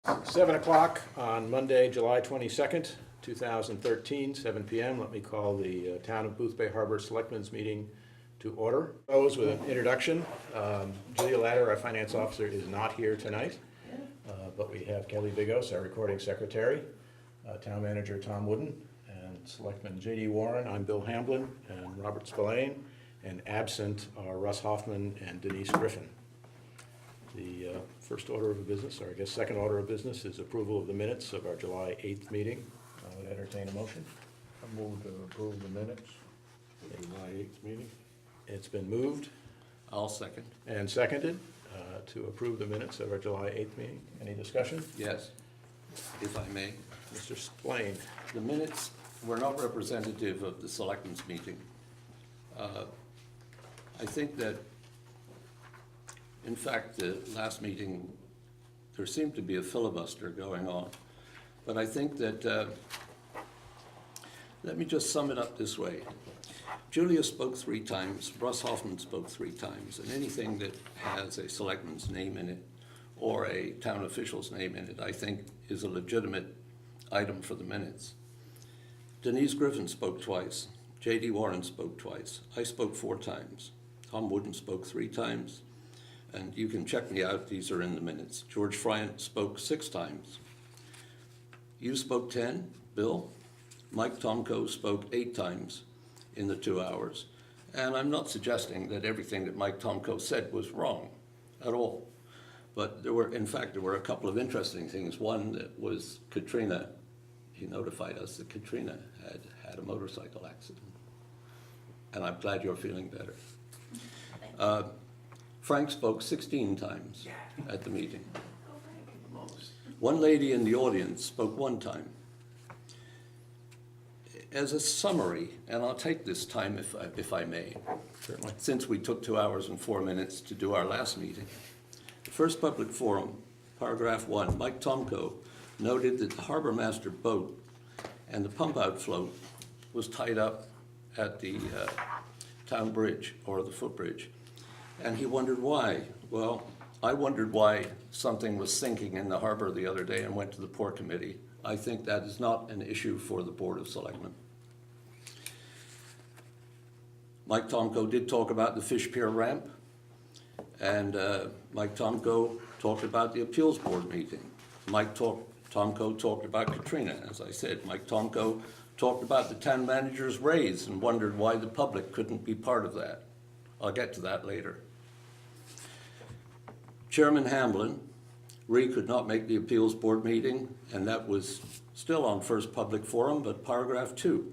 7 o'clock on Monday, July 22nd, 2013, 7 p.m. Let me call the Town of Boothbay Harbor Selectmen's meeting to order. Close with an introduction. Julia Latter, our finance officer, is not here tonight, but we have Kelly Bigos, our recording secretary, town manager Tom Wooden, and Selectman J.D. Warren. I'm Bill Hamblin and Robert Spillane, and absent are Russ Hoffman and Denise Griffin. The first order of business, or I guess second order of business, is approval of the minutes of our July 8th meeting. I would entertain a motion. I move to approve the minutes for the July 8th meeting. It's been moved I'll second. and seconded to approve the minutes of our July 8th meeting. Any discussion? Yes, if I may. Mr. Spillane. The minutes were not representative of the selectmen's meeting. I think that, in fact, the last meeting, there seemed to be a filibuster going on. But I think that, let me just sum it up this way. Julia spoke 3 times, Russ Hoffman spoke 3 times, and anything that has a selectman's name in it or a town official's name in it, I think is a legitimate item for the minutes. Denise Griffin spoke twice. J.D. Warren spoke twice. I spoke 4 times. Tom Wooden spoke 3 times. And you can check me out, these are in the minutes. George Friant spoke 6 times. You spoke 10, Bill. Mike Tomko spoke 8 times in the 2 hours. And I'm not suggesting that everything that Mike Tomko said was wrong at all. But there were a couple of interesting things. One that was Katrina. He notified us that Katrina had a motorcycle accident. And I'm glad you're feeling better. Frank spoke 16 times at the meeting. One lady in the audience spoke 1 time. As a summary, and I'll take this time if I may, Certainly. since we took 2 hours and 4 minutes to do our last meeting. The first public forum, paragraph 1, Mike Tomko noted that the harbor master boat and the pump out float was tied up at the town bridge or the footbridge. And he wondered why. Well, I wondered why something was sinking in the harbor the other day and went to the port committee. I think that is not an issue for the Board of Selectmen. Mike Tomko did talk about the Fish Pier ramp, and Mike Tomko talked about the appeals board meeting. Tomko talked about Katrina, as I said. Mike Tomko talked about the town manager's raise and wondered why the public couldn't be part of that. I'll get to that later. Chairman Hamblin, could not make the appeals board meeting, and that was still on first public forum, but paragraph 2.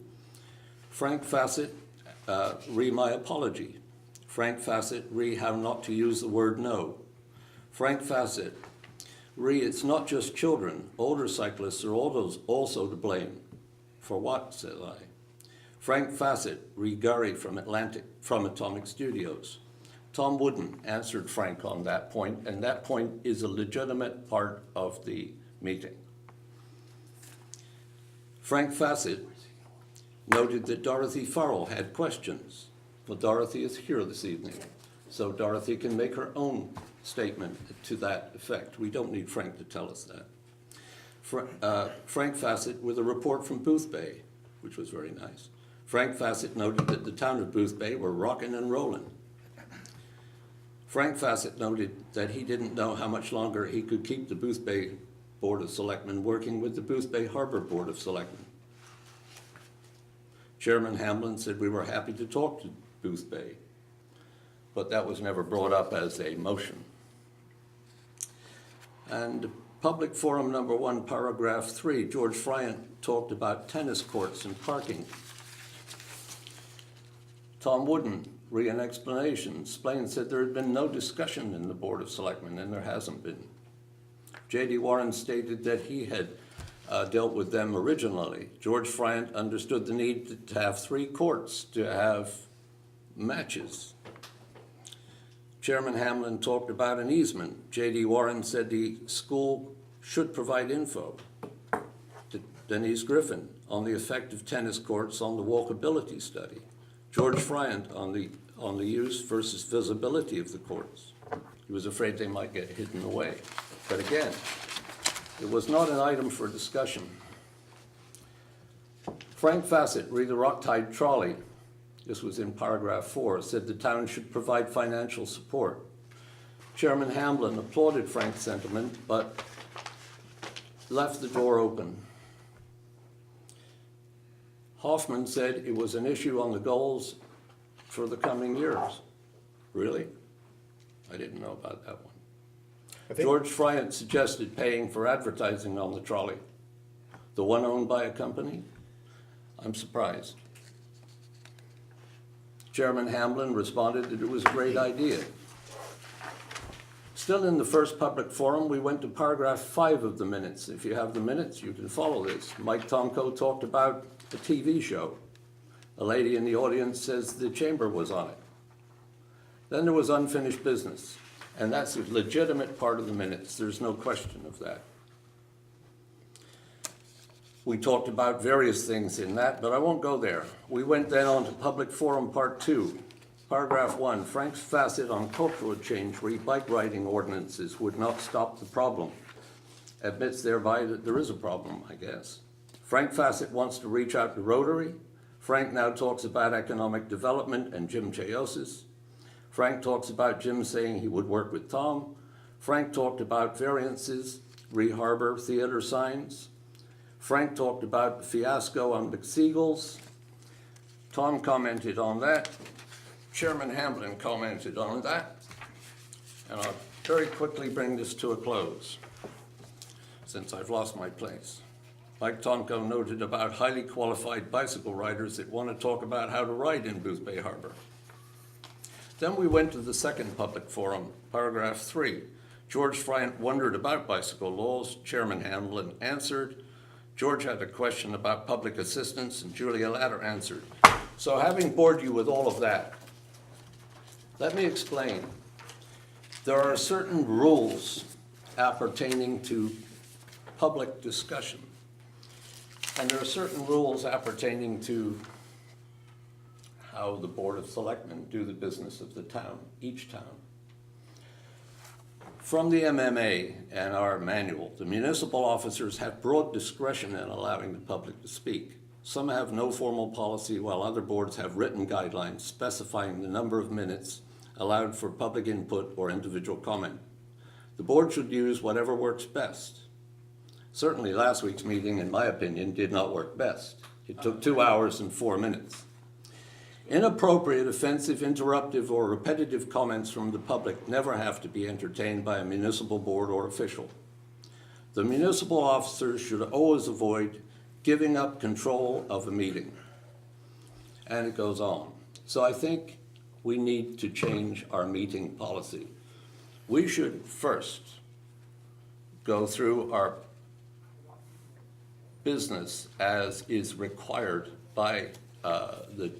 Frank Fassett, my apology. Frank Fassett, how not to use the word no. Frank Fassett, it's not just children. Older cyclists are also to blame. For what, said I. Frank Fassett, Gary from Atomic Studios. Tom Wooden answered Frank on that point, and that point is a legitimate part of the meeting. Frank Fassett noted that Dorothy Farrell had questions. Well, Dorothy is here this evening, so Dorothy can make her own statement to that effect. We don't need Frank to tell us that. Frank Fassett with a report from Boothbay, which was very nice. Frank Fassett noted that the town of Boothbay were rocking and rolling. Frank Fassett noted that he didn't know how much longer he could keep the Boothbay Board of Selectmen working with the Boothbay Harbor Board of Selectmen. Chairman Hamblin said we were happy to talk to Boothbay, but that was never brought up as a motion. And public forum number 1, paragraph 3, George Friant talked about tennis courts and parking. Tom Wooden, an explanation, said there had been no discussion in the Board of Selectmen, and there hasn't been. J.D. Warren stated that he had dealt with them originally. George Friant understood the need to have 3 courts to have matches. Chairman Hamlin talked about an easement. J.D. Warren said the school should provide info. Denise Griffin on the effect of tennis courts on the walkability study. George Friant on the use versus visibility of the courts. He was afraid they might get hidden away. But again, It was not an item for discussion. Frank Fassett, re the Rocktide Trolley, this was in paragraph 4, said the town should provide financial support. Chairman Hamblin applauded Frank's sentiment, but left the door open. Hoffman said it was an issue on the goals for the coming years. Really? I didn't know about that one. George Friant suggested paying for advertising on the trolley. The one owned by a company? I'm surprised. Chairman Hamblin responded that it was a great idea. Still in the first public forum, we went to paragraph 5 of the minutes. If you have the minutes, you can follow this. Mike Tomko talked about a TV show. A lady in the audience says the chamber was on it. Then there was unfinished business, and that's a legitimate part of the minutes. There's no question of that. We talked about various things in that, but I won't go there. We went then on to public forum part 2. Paragraph 1, Frank Fassett on cultural change re-bike riding ordinances would not stop the problem. Admits thereby that there is a problem, I guess. Frank Fassett wants to reach out to Rotary. Frank now talks about economic development and Jim Chaosis. Frank talks about Jim saying he would work with Tom. Frank talked about variances, re-harbor theater signs. Frank talked about the fiasco on McSeagles. Tom commented on that. Chairman Hamblin commented on that. And I'll very quickly bring this to a close, since I've lost my place. Mike Tomko noted about highly qualified bicycle riders that want to talk about how to ride in Boothbay Harbor. Then we went to the second public forum, paragraph 3. George Friant wondered about bicycle laws. Chairman Hamblin answered. George had a question about public assistance, and Julia Latter answered. So having bored you with all of that, let me explain. There are certain rules appertaining to public discussion, and there are certain rules appertaining to how the Board of Selectmen do the business of the town, each town. From the MMA and our manual, the municipal officers have broad discretion in allowing the public to speak. Some have no formal policy, while other boards have written guidelines specifying the number of minutes allowed for public input or individual comment. The board should use whatever works best. Certainly last week's meeting, in my opinion, did not work best. It took 2 hours and 4 minutes. Inappropriate, offensive, interruptive, or repetitive comments from the public never have to be entertained by a municipal board or official. The municipal officers should always avoid giving up control of a meeting. And it goes on. So I think we need to change our meeting policy. We should first go through our business as is required by the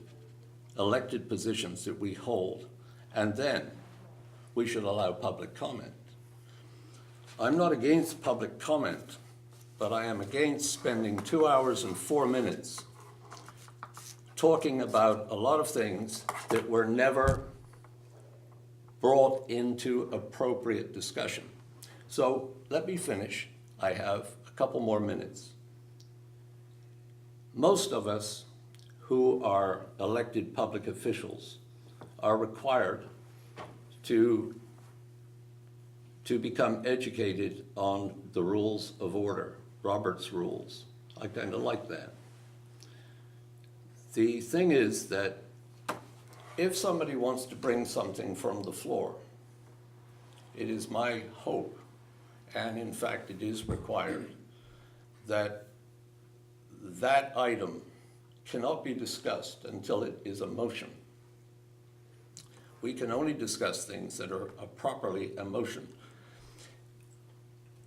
elected positions that we hold, and then we should allow public comment. I'm not against public comment, but I am against spending 2 hours and 4 minutes talking about a lot of things that were never brought into appropriate discussion. So let me finish. I have a couple more minutes. Most of us who are elected public officials are required to become educated on the rules of order, Robert's rules. I kind of like that. The thing is that if somebody wants to bring something from the floor, it is my hope, and in fact it is required, that that item cannot be discussed until it is a motion. We can only discuss things that are properly a motion.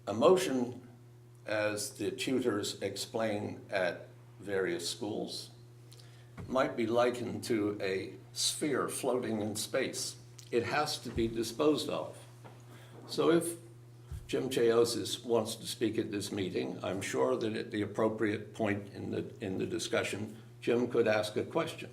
A motion, as the tutors explain at various schools, might be likened to a sphere floating in space. It has to be disposed of. So if Jim Chaosis wants to speak at this meeting, I'm sure that at the appropriate point in the discussion, Jim could ask a question.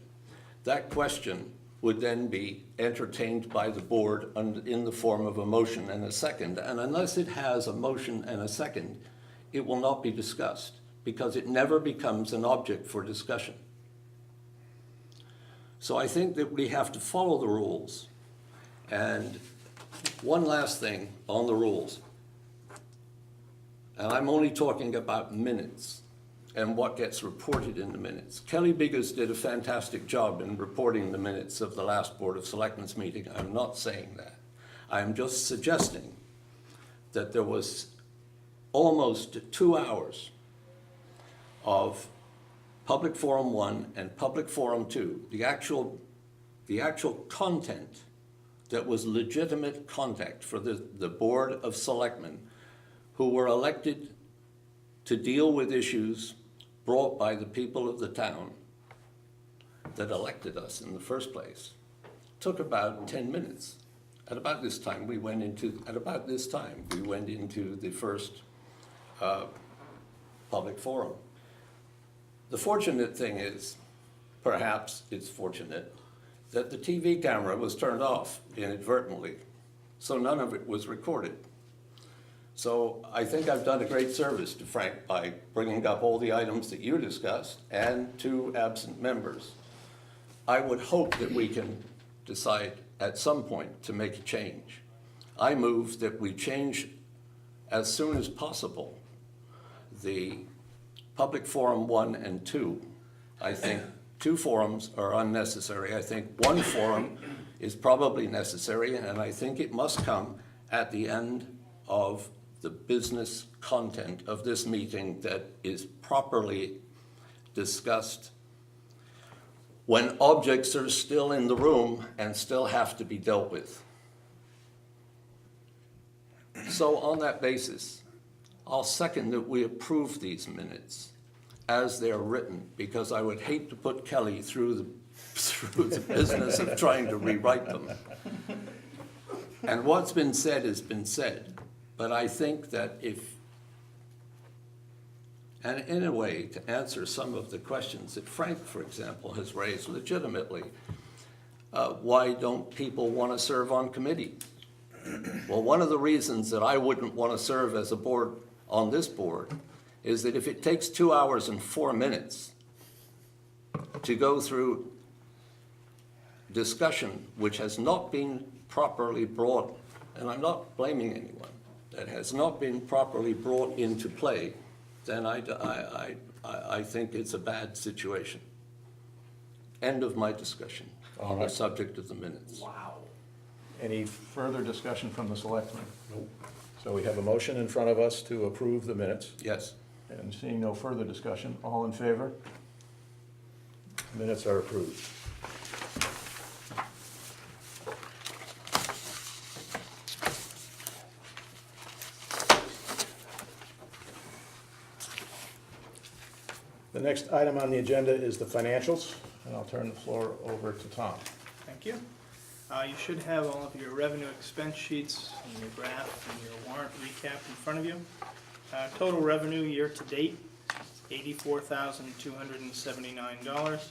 That question would then be entertained by the board in the form of a motion and a second. And unless it has a motion and a second, it will not be discussed, because it never becomes an object for discussion. So I think that we have to follow the rules. And one last thing on the rules, and I'm only talking about minutes and what gets reported in the minutes. Kelly Biggers did a fantastic job in reporting the minutes of the last Board of Selectmen's meeting. I'm not saying that. I'm just suggesting that there was almost 2 hours of Public Forum 1 and Public Forum 2, the actual content that was legitimate contact for the Board of Selectmen, who were elected to deal with issues brought by the people of the town that elected us in the first place. Took about 10 minutes. At about this time, we went into the first public forum. The fortunate thing is, perhaps it's fortunate, that the TV camera was turned off inadvertently, so none of it was recorded. So I think I've done a great service to Frank by bringing up all the items that you discussed and to absent members. I would hope that we can decide at some point to make a change. I move that we change as soon as possible the Public Forum 1 and 2. I think 2 forums are unnecessary. I think 1 forum is probably necessary, and I think it must come at the end of the business content of this meeting that is properly discussed when objects are still in the room and still have to be dealt with. So on that basis, I'll second that we approve these minutes as they're written, because I would hate to put Kelly through the business of trying to rewrite them. And what's been said has been said. But I think that and in a way, to answer some of the questions that Frank, for example, has raised legitimately, why don't people want to serve on committee? Well, one of the reasons that I wouldn't want to serve as a board on this board is that if it takes 2 hours and 4 minutes to go through discussion which has not been properly brought, and I'm not blaming anyone, that has not been properly brought into play, then I think it's a bad situation. End of my discussion on the subject of the minutes. Wow. Any further discussion from the selectmen? Nope. So we have a motion in front of us to approve the minutes. Yes. And seeing no further discussion, all in favor? Minutes are approved. The next item on the agenda is the financials, and I'll turn the floor over to Tom. Thank you. You should have all of your revenue expense sheets and your graph and your warrant recap in front of you. Total revenue year-to-date, $84,279.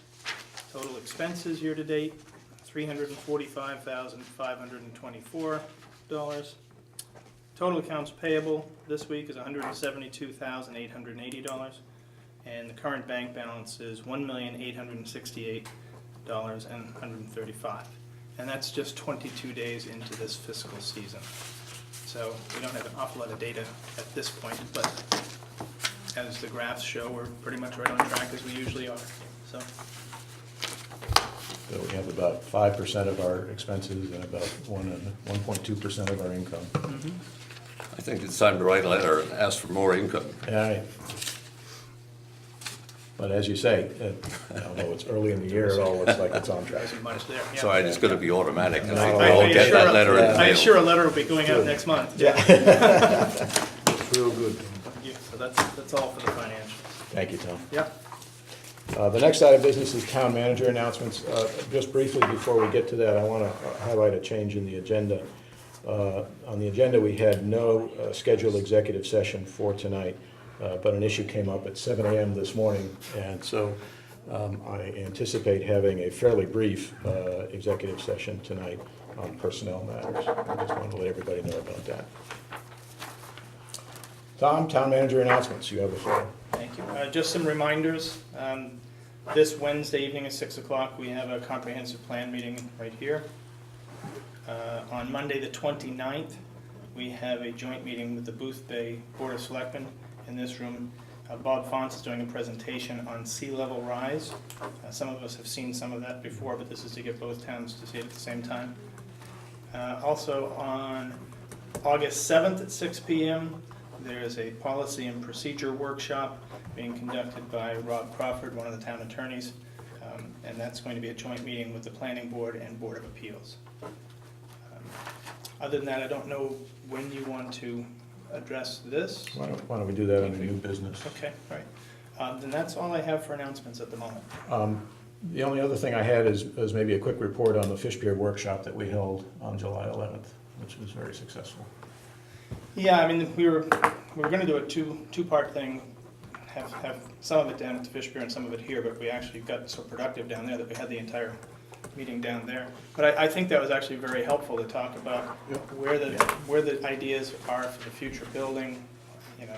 Total expenses year-to-date, $345,524. Total accounts payable this week is $172,880. And the current bank balance is $1,868,135. And that's just 22 days into this fiscal season. So we don't have an awful lot of data at this point, but as the graphs show, we're pretty much right on track as we usually are. So We have about 5% of our expenses and about 1.2% of our income. I think it's time to write a letter and ask for more income. Yeah. But as you say, although it's early in the year, it all looks like it's on track. isn't much there. Yeah. Sorry, it's going to be automatic. I think No. we'll all get that letter in the mail. I'm sure a letter will be going out next month. Yeah. It's real good. Yeah, so that's all for the financials. Thank you, Tom. Yeah. The next item of business is town manager announcements. Just briefly before we get to that, I want to highlight a change in the agenda. On the agenda, we had no scheduled executive session for tonight, but an issue came up at 7 a.m. this morning, and so I anticipate having a fairly brief executive session tonight on personnel matters. I just wanted to let everybody know about that. Tom, town manager announcements, you have the floor. Thank you. Just some reminders. This Wednesday evening at 6 o'clock, we have a comprehensive plan meeting right here. On Monday, the 29th, we have a joint meeting with the Booth Bay Board of Selectmen in this room. Bob Fonce is doing a presentation on sea level rise. Some of us have seen some of that before, but this is to get both towns to see it at the same time. Also on August 7th at 6 p.m., there is a policy and procedure workshop being conducted by Rob Crawford, one of the town attorneys, and that's going to be a joint meeting with the Planning Board and Board of Appeals. Other than that, I don't know when you want to address this. Why don't we do that under new business? Okay, all right. Then that's all I have for announcements at the moment. The only other thing I had is maybe a quick report on the fish pier workshop that we held on July 11th, which was very successful. Yeah, I mean, we were gonna do a two-part thing, have some of it down at the fish pier and some of it here, but we actually got so productive down there that we had the entire meeting down there. But I think that was actually very helpful to talk about where the ideas are for the future building. You know,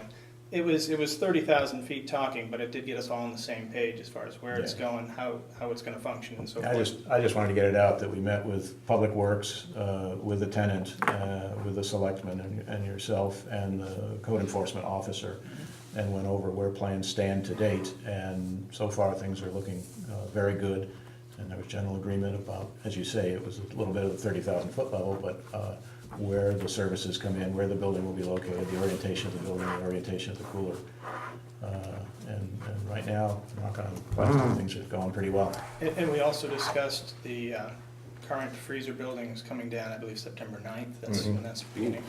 it was 30,000 feet talking, but it did get us all on the same page as far as where it's going, how it's gonna function and so forth. I just wanted to get it out that we met with Public Works, with the tenant, with the selectmen and yourself and the code enforcement officer, and went over where plans stand to date. And so far, things are looking very good. And there was general agreement about, as you say, it was a little bit of the 30,000 foot level, but where the services come in, where the building will be located, the orientation of the building, the orientation of the cooler. And right now, knock on plastic, things are going pretty well. And we also discussed the current freezer buildings coming down, I believe September 9th, that's when that's beginning.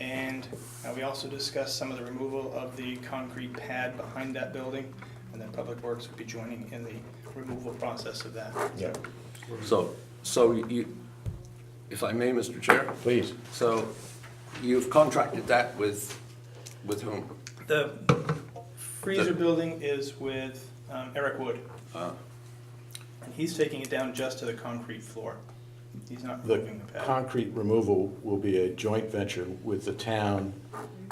And we also discussed some of the removal of the concrete pad behind that building, and then Public Works would be joining in the removal process of that. Yeah. So you, if I may, Mr. Chair? Please. So you've contracted that with whom? The freezer building is with Eric Wood. And he's taking it down just to the concrete floor. He's not The moving the pad. concrete removal will be a joint venture with the town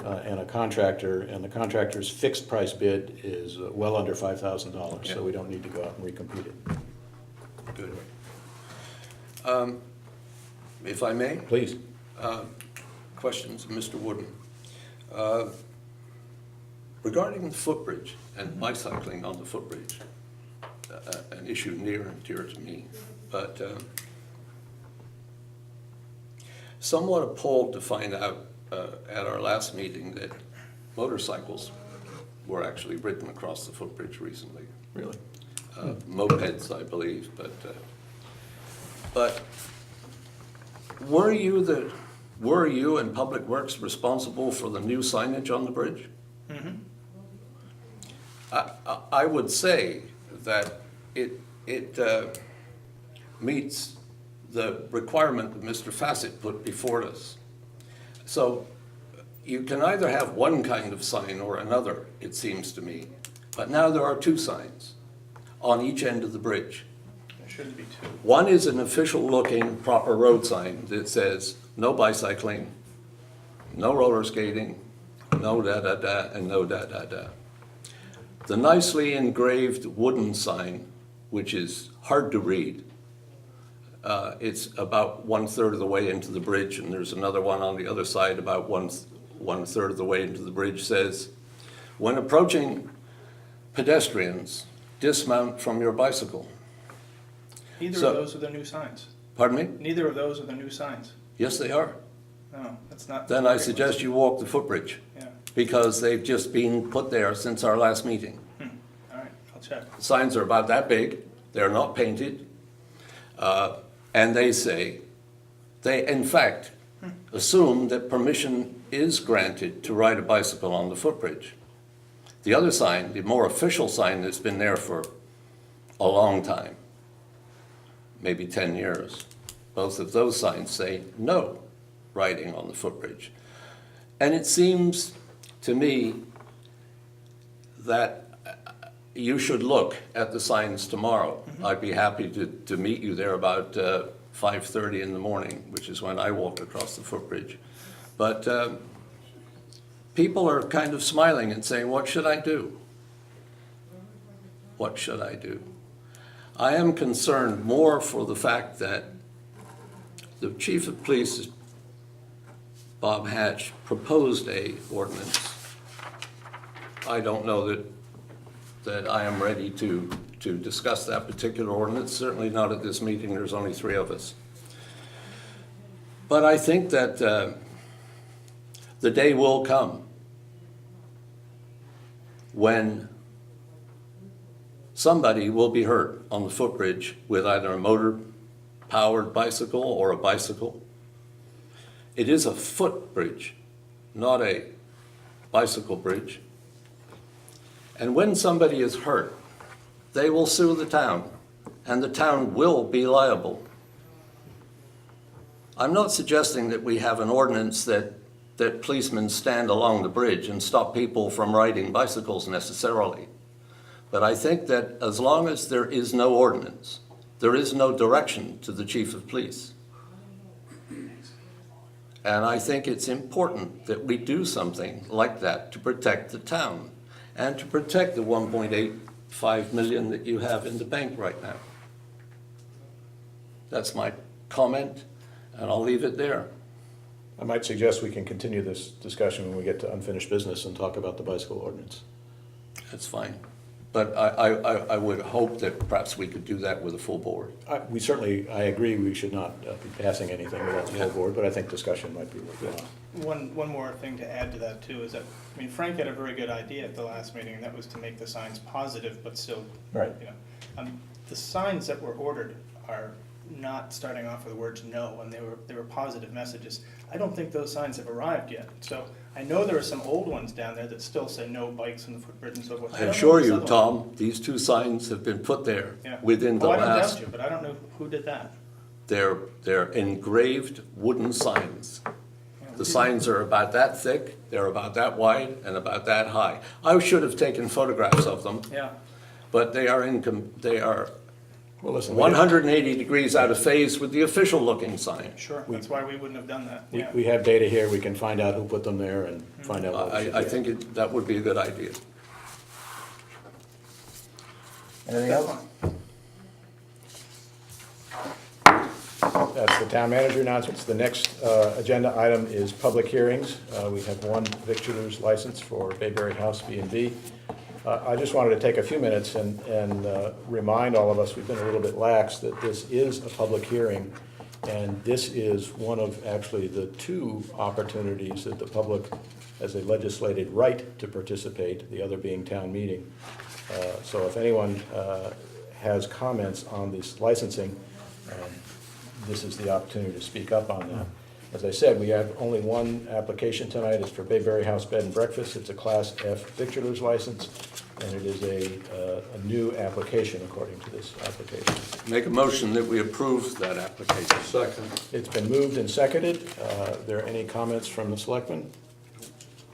and a contractor, and the contractor's fixed price bid is well under $5,000, so we don't need to go out and recompete it. Good. If I may? Please. Questions of Mr. Wooden. Regarding the footbridge and bicycling on the footbridge, an issue near and dear to me, but somewhat appalled to find out at our last meeting that motorcycles were actually ridden across the footbridge recently. Really? Mopeds, I believe, but were you and Public Works responsible for the new signage on the bridge? Mm-hmm. I would say that it meets the requirement that Mr. Fassett put before us. So you can either have one kind of sign or another, it seems to me. But now there are two signs on each end of the bridge. There shouldn't be two. One is an official-looking proper road sign that says no bicycling, no roller skating, no da-da-da, and no da-da-da. The nicely engraved wooden sign, which is hard to read, it's about 1/3 of the way into the bridge, and there's another one on the other side about one third of the way into the bridge, says, when approaching pedestrians, dismount from your bicycle. Neither of those are the new signs. Pardon me? Neither of those are the new signs. Yes, they are. No, that's not. Then I suggest you walk the footbridge, Yeah, because they've just been put there since our last meeting. all right, I'll check. The signs are about that big, they're not painted, and they say, they in fact assume that permission is granted to ride a bicycle on the footbridge. The other sign, the more official sign that's been there for a long time, maybe 10 years, both of those signs say no riding on the footbridge. And it seems to me that you should look at the signs tomorrow. I'd be happy to meet you there about 5:30 in the morning, which is when I walk across the footbridge. But people are kind of smiling and saying, what should I do? What should I do? I am concerned more for the fact that the chief of police, Bob Hatch, proposed a ordinance. I don't know that I am ready to discuss that particular ordinance, certainly not at this meeting, there's only 3 of us. But I think that the day will come when somebody will be hurt on the footbridge with either a motor-powered bicycle or a bicycle. It is a footbridge, not a bicycle bridge. And when somebody is hurt, they will sue the town, and the town will be liable. I'm not suggesting that we have an ordinance that policemen stand along the bridge and stop people from riding bicycles necessarily. But I think that as long as there is no ordinance, there is no direction to the chief of police. And I think it's important that we do something like that to protect the town and to protect the 1.85 million that you have in the bank right now. That's my comment, and I'll leave it there. I might suggest we can continue this discussion when we get to unfinished business and talk about the bicycle ordinance. That's fine. But I would hope that perhaps we could do that with a full board. I agree we should not be passing anything without the full board, but I think discussion might be worthwhile. One more thing to add to that too is that, I mean, Frank had a very good idea at the last meeting, and that was to make the signs positive, but still, Right. you know. The signs that were ordered are not starting off with the words no, and they were positive messages. I don't think those signs have arrived yet. So I know there are some old ones down there that still say no bikes on the footbridge and so forth. I don't know assure these you, other ones. Tom, these 2 signs have been put there Yeah. within the Oh, I don't last. doubt you, but I don't know who did that. They're engraved wooden signs. The signs are about that thick, they're about that wide, and about that high. I should have taken photographs of them, Yeah. but they are Well, listen, 180 degrees out of phase with the official-looking sign. Sure, that's why we wouldn't have done that. Yeah. we have data here, we can find out who put them there and find out what we should I do. think that would be a good idea. Anything else? That's the town manager announcements. The next agenda item is public hearings. We have one victualler's license for Bayberry House B&B. I just wanted to take a few minutes and remind all of us, we've been a little bit lax, that this is a public hearing, and this is one of actually the 2 opportunities that the public has a legislated right to participate, the other being town meeting. So if anyone has comments on this licensing, this is the opportunity to speak up on that. As I said, we have only one application tonight. It's for Bayberry House Bed and Breakfast. It's a Class F victualler's license, and it is a new application according to this application. Make a motion that we approve that application. Second. It's been moved and seconded. Are there any comments from the selectmen?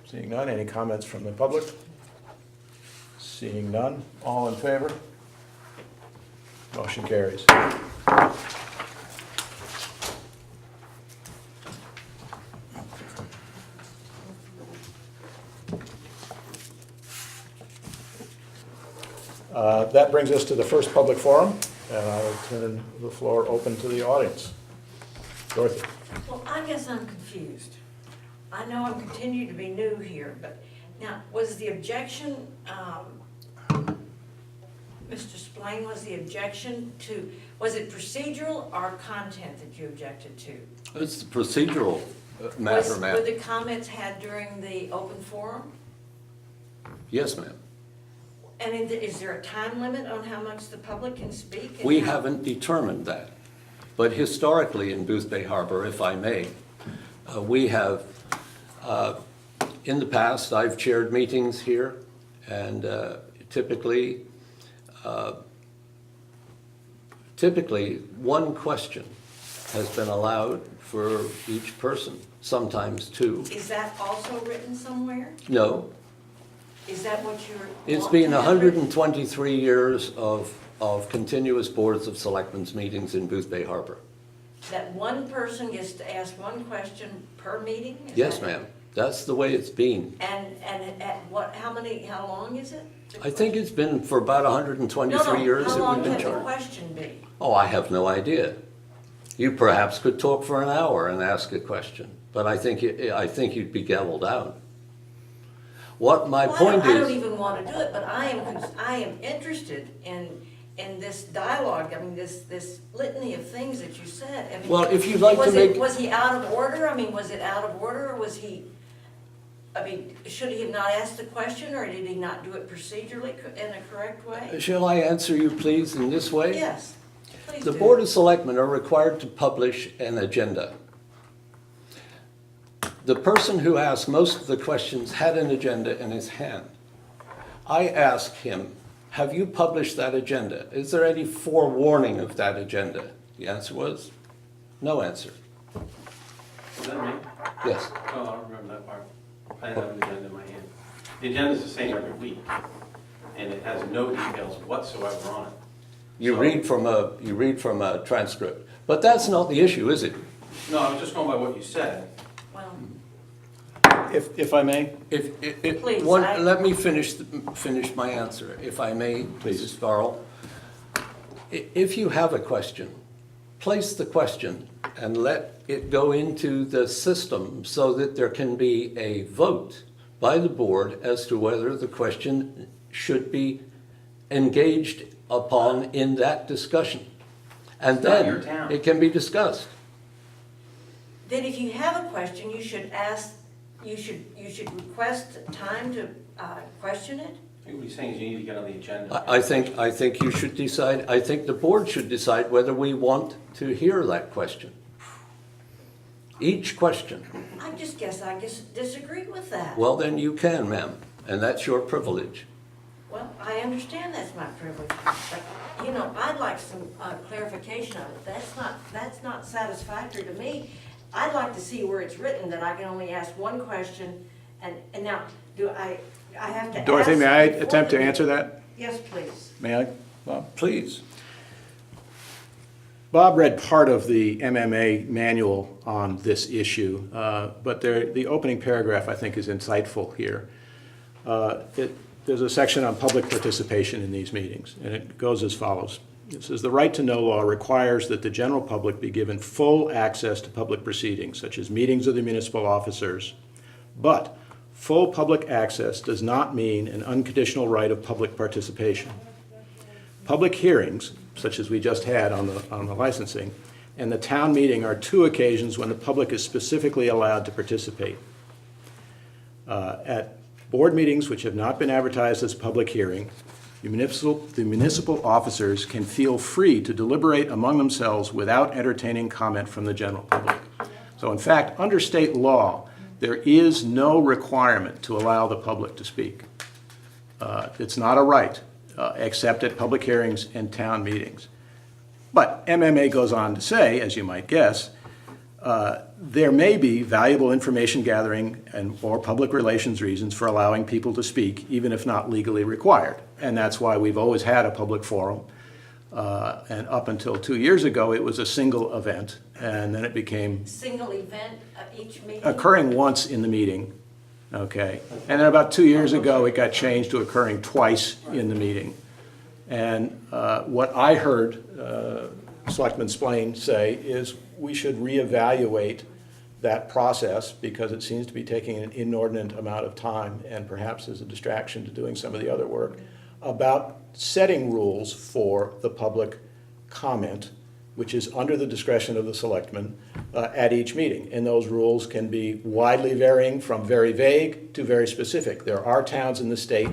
Seeing none. Any comments from the public? Seeing none. All in favor? Motion carries. That brings us to the first public forum, and I will turn the floor open to the audience. Dorothy? Well, I guess I'm confused. I know I'm continuing to be new here, but now, was the objection, Mr. Splain, was the objection to, was it procedural or content that you objected to? It's the procedural matter, ma'am. Were the comments had during the open forum? Yes, ma'am. And is there a time limit on how much the public can speak? and We how- haven't determined that. But historically in Boothbay Harbor, if I may, we have, in the past, I've chaired meetings here, and typically, one question has been allowed for each person, sometimes 2. Is that also written somewhere? No, Is that what you're? it's want been to have written? 123 years of continuous boards of selectmen's meetings in Boothbay Harbor. That one person gets to ask one question per meeting? Is Yes, that- ma'am. That's the way it's been. And at what, how long is it? I think it's been for about 123 years that we've been How long can the charged. question be? Oh, I have no idea. You perhaps could talk for an hour and ask a question, but I think you'd be gabbled out. What my Well, point I don't is, even want to do it, but I am interested in this dialogue, I mean, this litany of things that you said. I mean, well, if you'd like to make, Was he out of order? I mean, was it out of order, or was he, I mean, should he have not asked the question, or did he not do it procedurally in a correct way? shall I answer you please in this way? Yes, please The do. Board of Selectmen are required to publish an agenda. The person who asked most of the questions had an agenda in his hand. I asked him, have you published that agenda? Is there any forewarning of that agenda? The answer was, no answer. Is that me? Yes. Oh, I don't remember that part. I didn't have an agenda in my hand. The agenda's the same every week, and it has no details whatsoever on it. You So- read from a transcript. But that's not the issue, is it? No, I was just going by what you said. Well, If I may? Please, Let me finish my answer, if I may, Mrs. Farrell. If you have a question, place the question and let it go into the system so that there can be a vote by the board as to whether the question should be engaged upon in that discussion. And It's not your then town. it can be discussed. then if you have a question, you should ask, you should request time to question it? I think what he's saying is you need to get on the agenda. I think you should decide, I think the board should decide whether we want to hear that question. Each question. I disagree with that. Well, then you can, ma'am, and that's your privilege. Well, I understand that's my privilege, but, you know, I'd like some clarification of it. That's not satisfactory to me. I'd like to see where it's written that I can only ask one question, and now, do I have to ask? Dorothy, may I before attempt the to meeting? answer that? Yes, please. May I, Bob? Please. Bob read part of the MMA manual on this issue, but the opening paragraph, I think, is insightful here. There's a section on public participation in these meetings, and it goes as follows. It says, "The right to know law requires that the general public be given full access to public proceedings, such as meetings of the municipal officers. But full public access does not mean an unconditional right of public participation. Public hearings, such as we just had on the licensing, and the town meeting are two occasions when the public is specifically allowed to participate. At board meetings which have not been advertised as a public hearing, the municipal officers can feel free to deliberate among themselves without entertaining comment from the general public." So in fact, under state law, there is no requirement to allow the public to speak. It's not a right, except at public hearings and town meetings. But MMA goes on to say, as you might guess, there may be valuable information gathering or public relations reasons for allowing people to speak, even if not legally required. And that's why we've always had a public forum. And up until 2 years ago, it was a single event, and then it became Single event at each meeting? occurring once in the meeting, okay? And then about 2 years ago, it got changed to occurring twice in the meeting. And what I heard Selectman Splain say is we should reevaluate that process because it seems to be taking an inordinate amount of time and perhaps as a distraction to doing some of the other work, about setting rules for the public comment, which is under the discretion of the selectmen at each meeting. And those rules can be widely varying from very vague to very specific. There are towns in the state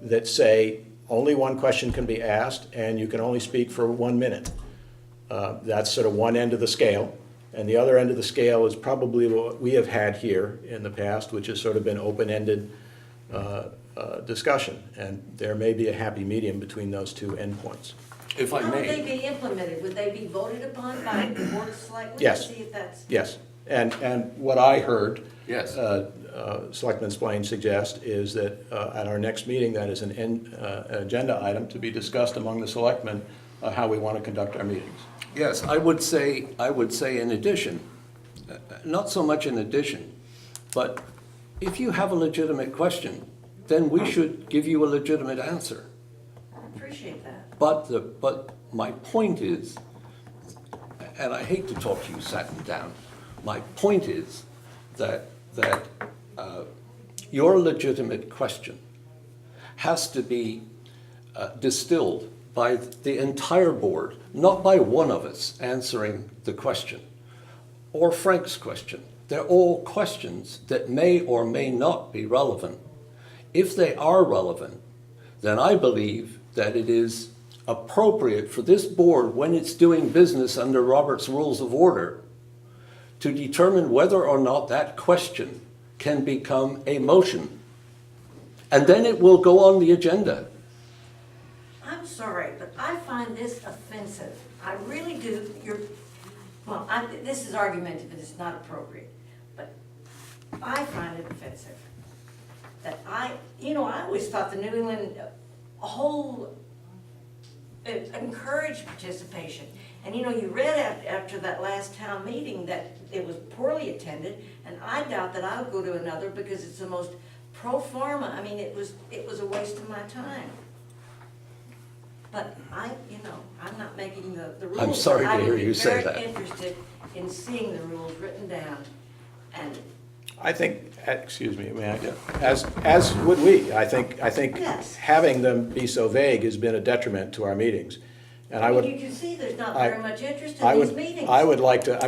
that say only one question can be asked and you can only speak for 1 minute. That's sort of one end of the scale. And the other end of the scale is probably what we have had here in the past, which has sort of been open-ended discussion. And there may be a happy medium between those two endpoints. If I How would may. they be implemented? Would they be voted upon by the Board of Selectmen? Yes. To see if that's, Yes, and what I heard Yes. Selectman Splain suggest is that at our next meeting, that is an agenda item to be discussed among the selectmen, how we want to conduct our meetings. Yes, I would say in addition, not so much in addition, but If you have a legitimate question, then we should give you a legitimate answer. Appreciate that. But my point is, and I hate to talk to you sitting down, my point is that your legitimate question has to be distilled by the entire board, not by one of us answering the question, or Frank's question. They're all questions that may or may not be relevant. If they are relevant, then I believe that it is appropriate for this board, when it's doing business under Robert's Rules of Order, to determine whether or not that question can become a motion. And then it will go on the agenda. I'm sorry, but I find this offensive. I really do. This is argumentative and it's not appropriate, but I find it offensive. That I always thought the New England whole encouraged participation. And you read after that last town meeting that it was poorly attended, and I doubt that I'll go to another because it's the most pro forma. I mean, it was a waste of my time. But I'm not making the rules. I'm sorry to hear you say that. I would be very interested in seeing the rules written down, and I think, excuse me, as would we. I think Yes. having them be so vague has been a detriment to our meetings. And you can see there's not very much interest in these meetings. I would like to,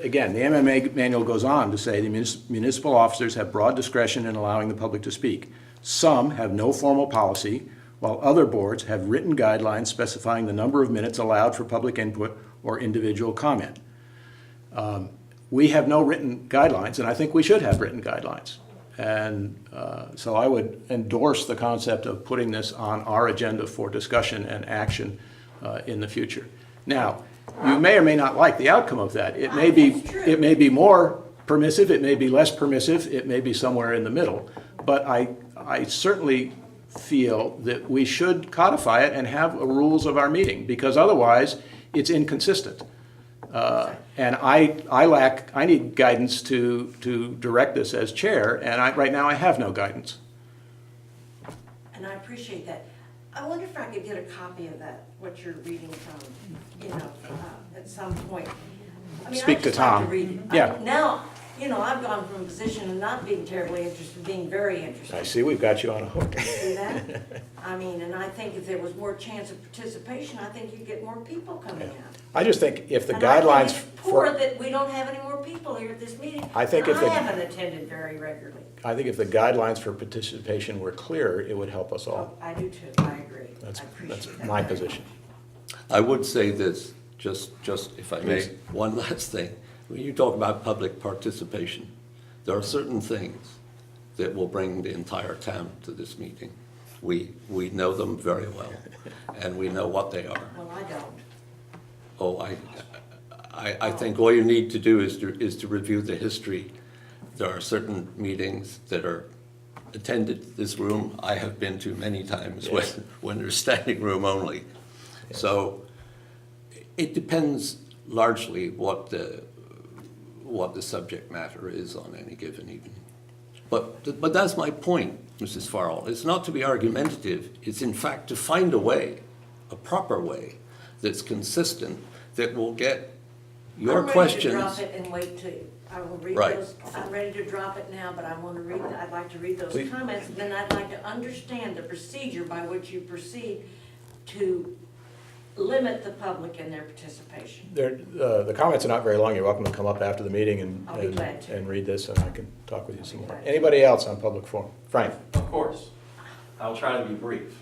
again, the MMA manual goes on to say the municipal officers have broad discretion in allowing the public to speak. Some have no formal policy, while other boards have written guidelines specifying the number of minutes allowed for public input or individual comment. We have no written guidelines, and I think we should have written guidelines. And so I would endorse the concept of putting this on our agenda for discussion and action in the future. Now, you may or may not like the outcome of that. It may be more permissive, it may be less permissive, it may be somewhere in the middle. But I certainly feel that we should codify it and have rules of our meeting, because otherwise it's inconsistent. And I need guidance to direct this as chair, and right now I have no guidance. And I appreciate that. I wonder if I could get a copy of that, what you're reading from, at some point. Speak to I just like Tom. to read it. Yeah. Now, I've gone from a position of not being terribly interested to being very interested. I see we've got you on a hook. See that? And I think if there was more chance of participation, I think you'd get more people coming out. I just think if the And I guidelines think it's poor for, that we don't have any more people here at this meeting. I think And if the- I haven't attended very regularly. I think if the guidelines for participation were clear, it would help us all. I do too, I agree. That's I appreciate that my very position. I would say this, just if I may, Please. one last thing. When you talk about public participation, there are certain things that will bring the entire town to this meeting. We know them very well, and we know what they are. Well, I don't. Oh, I think all you need to do is to review the history. There are certain meetings that are attended this room. I have been to many times when there's standing room only. So it depends largely what the subject matter is on any given evening. But that's my point, Mrs. Farrell. It's not to be argumentative. It's in fact to find a way, a proper way, that's consistent, that will get your questions. I'm ready to drop it and wait till, I will read Right. those. I'm ready to drop it now, but I want to read, I'd like to read those Please. comments. And then I'd like to understand the procedure by which you proceed to limit the public in their participation. The comments are not very long. You're welcome to come up after the meeting I'll be glad to. and read this, and I can talk with you some more. Anybody else on public forum? Frank? Of course. I'll try to be brief.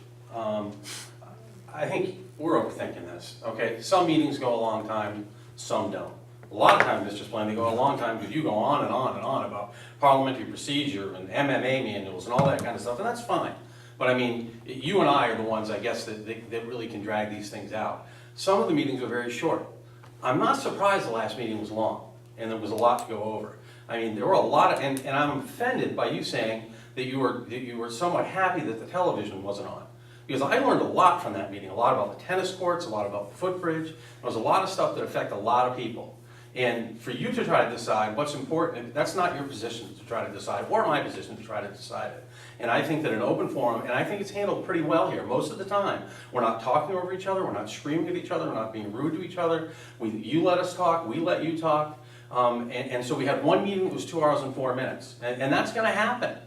I think we're overthinking this, okay? Some meetings go a long time, some don't. A lot of times, Mr. Splend, they go a long time because you go on and on and on about parliamentary procedure and MMA manuals and all that kind of stuff, and that's fine. But I mean, you and I are the ones, I guess, that really can drag these things out. Some of the meetings are very short. I'm not surprised the last meeting was long, and there was a lot to go over. I mean, there were a lot of, and I'm offended by you saying that you were somewhat happy that the television wasn't on. Because I learned a lot from that meeting, a lot about the tennis courts, a lot about the footbridge. There was a lot of stuff that affected a lot of people. And for you to try to decide what's important, that's not your position to try to decide, or my position to try to decide it. And I think that an open forum, and I think it's handled pretty well here most of the time. We're not talking over each other, we're not screaming at each other, we're not being rude to each other. You let us talk, we let you talk. And so we had one meeting that was 2 hours and 4 minutes. And that's gonna happen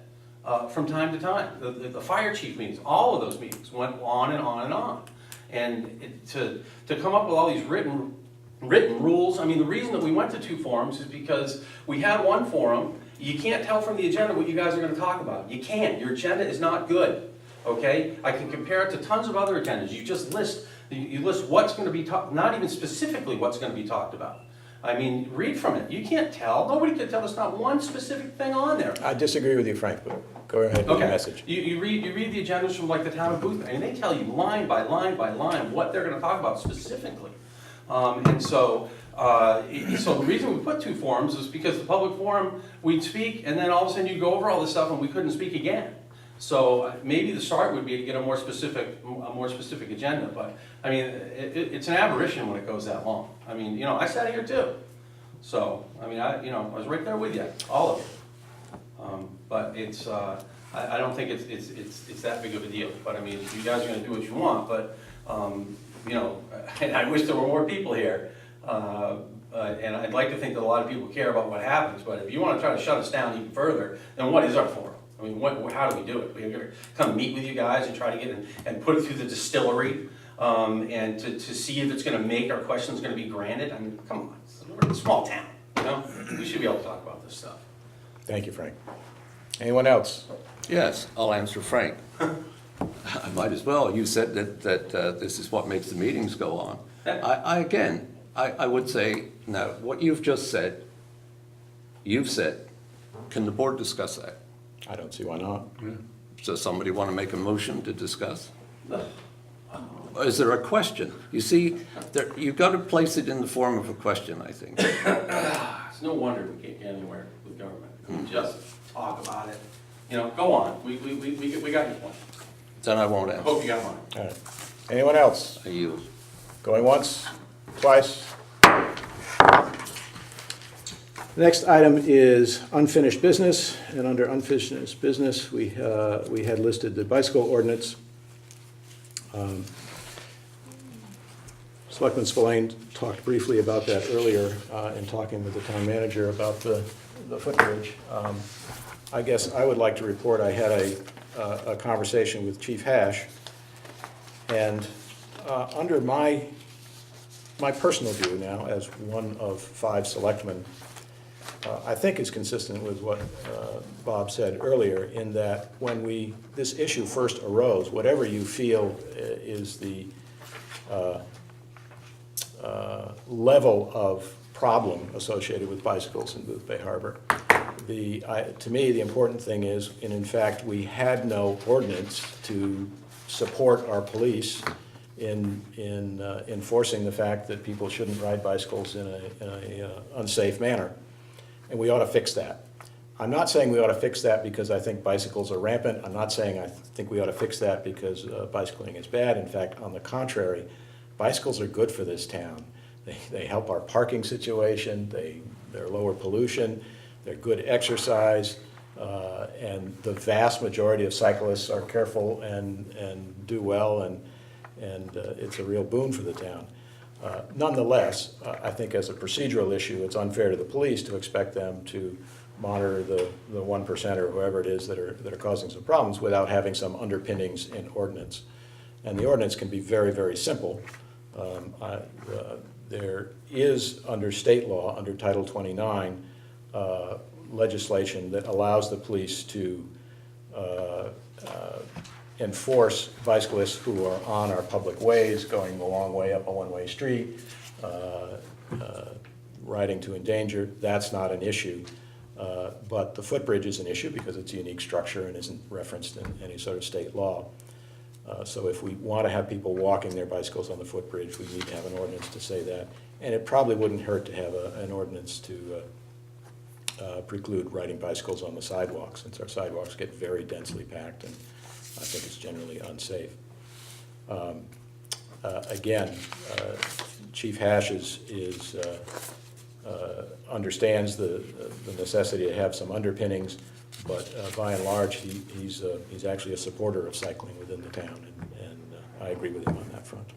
from time to time. The fire chief meetings, all of those meetings went on and on and on. And to come up with all these written rules, I mean, the reason that we went to 2 forums is because we had one forum. You can't tell from the agenda what you guys are gonna talk about. You can't, your agenda is not good, okay? I can compare it to tons of other agendas. You just list what's gonna be talked, not even specifically what's gonna be talked about. I mean, read from it. You can't tell, nobody could tell, there's not one specific thing on there. I disagree with you, Frank, but go ahead with your Okay, message. you read the agendas from like the town of Boothby, and they tell you line by line by line what they're gonna talk about specifically. So the reason we put 2 forums is because the public forum, we'd speak, and then all of a sudden you'd go over all this stuff and we couldn't speak again. So maybe the start would be to get a more specific agenda, but I mean, it's an aberration when it goes that long. I mean, you know, I sat here too. So, I mean, I was right there with you, all of you. But it's, I don't think it's that big of a deal. But I mean, you guys are gonna do what you want, but, you know, and I wish there were more people here. And I'd like to think that a lot of people care about what happens, but if you wanna try to shut us down even further, then what is our forum? I mean, how do we do it? We're gonna come meet with you guys and try to get and put it through the distillery, and to see if it's gonna make our questions gonna be granted. I mean, come on, we're in a small town, you know? We should be able to talk about this stuff. Thank you, Frank. Anyone else? Yes, I'll answer Frank. I might as well. You said that this is what makes the meetings go on. I would say, now, what you've just said, can the board discuss that? I don't see why not. Does somebody want to make a motion to discuss? Is there a question? You see, you've got to place it in the form of a question, I think. It's no wonder we can't get anywhere with government. We just talk about it. You know, go on. We got your point. Then I won't I answer. hope you got mine. All right. Anyone else? I yield. Going once, twice? The next item is unfinished business, and under unfinished business, we had listed the bicycle ordinance. Selectman Spillane talked briefly about that earlier in talking with the town manager about the footbridge. I guess I would like to report I had a conversation with Chief Hash, and under my personal view now, as one of 5 selectmen, I think is consistent with what Bob said earlier, in that when this issue first arose, whatever you feel is the level of problem associated with bicycles in Boothbay Harbor, to me, the important thing is, and in fact, we had no ordinance to support our police in enforcing the fact that people shouldn't ride bicycles in a unsafe manner. And we ought to fix that. I'm not saying we ought to fix that because I think bicycles are rampant. I'm not saying I think we ought to fix that because bicycling is bad. In fact, on the contrary, bicycles are good for this town. They help our parking situation, they're lower pollution, they're good exercise, and the vast majority of cyclists are careful and do well, and it's a real boon for the town. Nonetheless, I think as a procedural issue, it's unfair to the police to expect them to monitor the 1% or whoever it is that are causing some problems without having some underpinnings in ordinance. And the ordinance can be very, very simple. There is, under state law, under Title 29, legislation that allows the police to enforce bicyclists who are on our public ways, going the long way up a one-way street, riding to endanger. That's not an issue. But the footbridge is an issue because it's a unique structure and isn't referenced in any sort of state law. So if we want to have people walking their bicycles on the footbridge, we need to have an ordinance to say that. And it probably wouldn't hurt to have an ordinance to preclude riding bicycles on the sidewalks, since our sidewalks get very densely packed, and I think it's generally unsafe. Again, Chief Hash is understands the necessity to have some underpinnings, but by and large, he's actually a supporter of cycling within the town, and I agree with him on that front.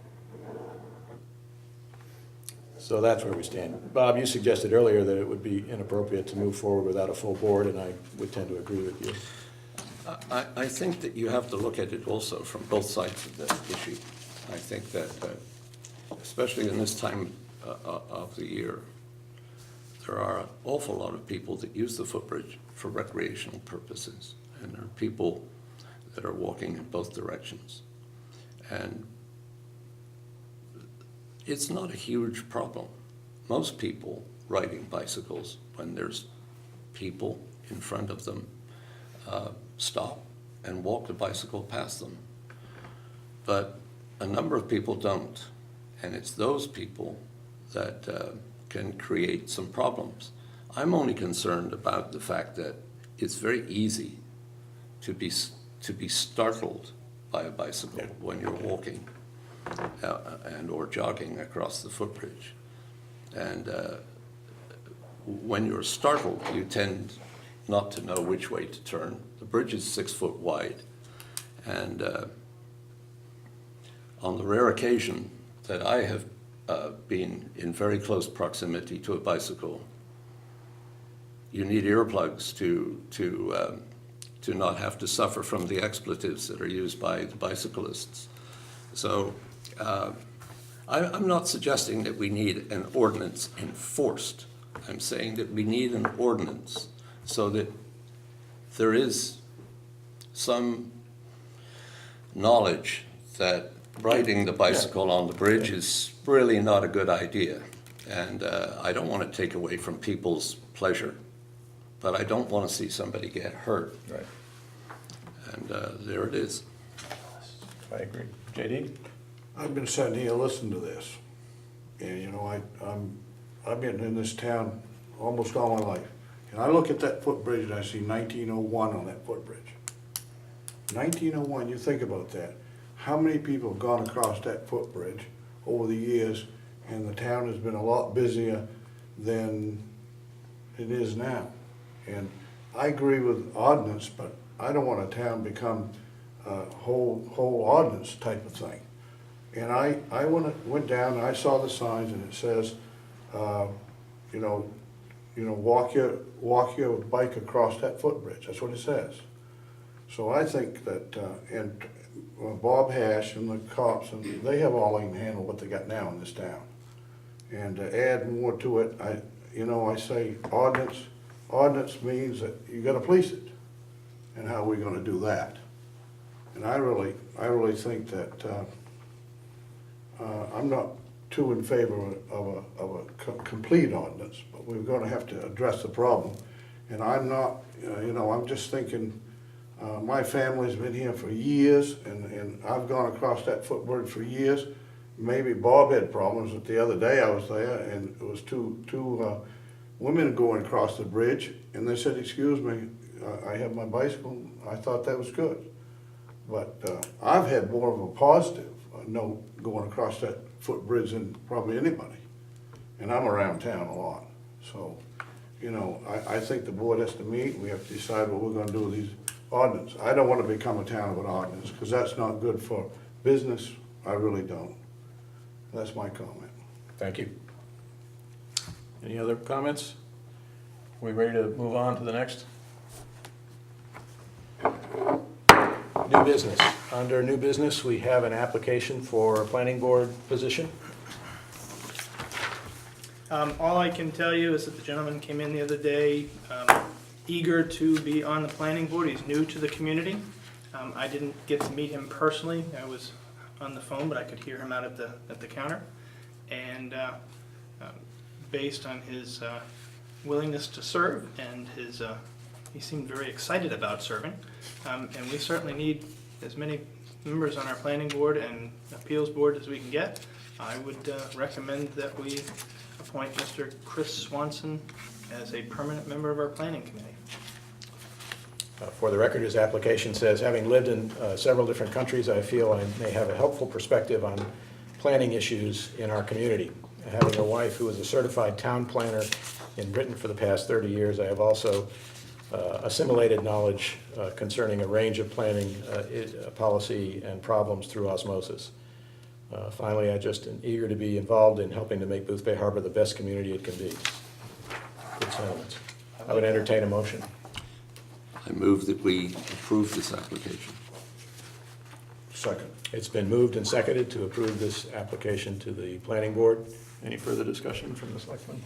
So that's where we stand. Bob, you suggested earlier that it would be inappropriate to move forward without a full board, and I would tend to agree with you. I think that you have to look at it also from both sides of the issue. I think that, especially in this time of the year, there are an awful lot of people that use the footbridge for recreational purposes, and there are people that are walking in both directions. And it's not a huge problem. Most people riding bicycles, when there's people in front of them, stop and walk the bicycle past them. But a number of people don't, and it's those people that can create some problems. I'm only concerned about the fact that it's very easy to be startled by a bicycle when you're walking and or jogging across the footbridge. And when you're startled, you tend not to know which way to turn. The bridge is 6 foot wide, and on the rare occasion that I have been in very close proximity to a bicycle, you need earplugs to not have to suffer from the expletives that are used by the bicyclists. So I'm not suggesting that we need an ordinance enforced. I'm saying that we need an ordinance so that there is some knowledge that riding the bicycle on the bridge is really not a good idea. And I don't want to take away from people's pleasure, but I don't want to see somebody get hurt. Right. And there it is. I agree. JD? I've been sitting here listening to this, and you know, I've been in this town almost all my life. And I look at that footbridge and I see 1901 on that footbridge. 1901, you think about that. How many people have gone across that footbridge over the years, and the town has been a lot busier than it is now. And I agree with ordinance, but I don't want a town become a whole ordinance type of thing. And I went down and I saw the signs, and it says, walk your bike across that footbridge. That's what it says. So I think that, and Bob Hash and the cops, and they have all they can handle what they got now in this town. And to add more to it, I say ordinance means that you gotta police it. And how are we gonna do that? And I really think that, I'm not too in favor of a complete ordinance, but we're gonna have to address the problem. And I'm not, I'm just thinking, my family's been here for years, and I've gone across that footbridge for years. Maybe Bob had problems, but the other day I was there, and it was two women going across the bridge, and they said, excuse me, I have my bicycle. I thought that was good. But I've had more of a positive note going across that footbridge than probably anybody. And I'm around town a lot. So, I think the board has to meet. We have to decide what we're gonna do with these ordinance. I don't want to become a town of an ordinance, because that's not good for business. I really don't. That's my comment. Thank you. Any other comments? We ready to move on to the next? New business. Under new business, we have an application for a planning board position. All I can tell you is that the gentleman came in the other day, eager to be on the planning board. He's new to the community. I didn't get to meet him personally. I was on the phone, but I could hear him out at the counter. And based on his willingness to serve and he seemed very excited about serving. And we certainly need as many members on our planning board and appeals board as we can get. I would recommend that we appoint Mr. Chris Swanson as a permanent member of our planning committee. For the record, his application says, having lived in several different countries, I feel I may have a helpful perspective on planning issues in our community. having a wife who is a certified town planner in Britain for the past 30 years, I have also assimilated knowledge concerning a range of planning policy and problems through osmosis. Finally, I just am eager to be involved in helping to make Boothbay Harbor the best community it can be. Good sentiments. I would entertain a motion. I move that we approve this application. Second. It's been moved and seconded to approve this application to the planning board. Any further discussion from the selectmen?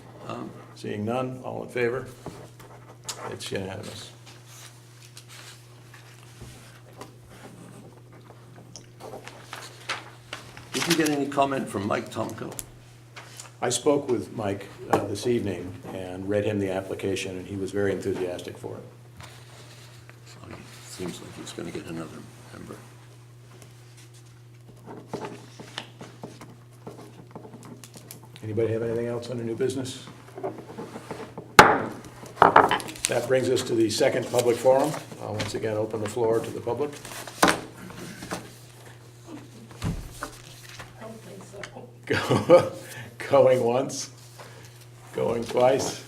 Seeing none, all in favor? It's unanimous. Did you get any comment from Mike Tomko? I spoke with Mike this evening and read him the application, and he was very enthusiastic for it. So it seems like he's going to get another member. Anybody have anything else under new business? That brings us to the second public forum. I'll once again open the floor to the public. I don't think so. Going once, going twice.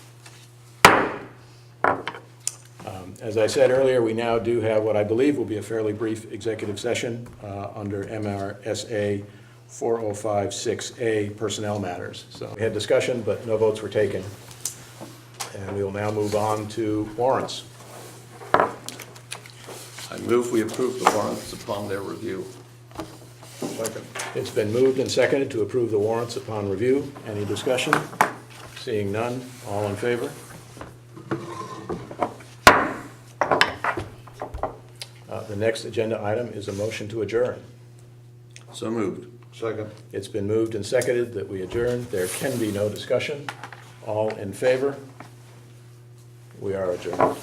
As I said earlier, we now do have what I believe will be a fairly brief executive session under MRSA 4056A personnel matters. So we had discussion, but no votes were taken. And we will now move on to warrants. I move we approve the warrants upon their review. Second. It's been moved and seconded to approve the warrants upon review. Any discussion? Seeing none, all in favor? The next agenda item is a motion to adjourn. So moved. Second. It's been moved and seconded that we adjourn. There can be no discussion. All in favor? We are adjourned.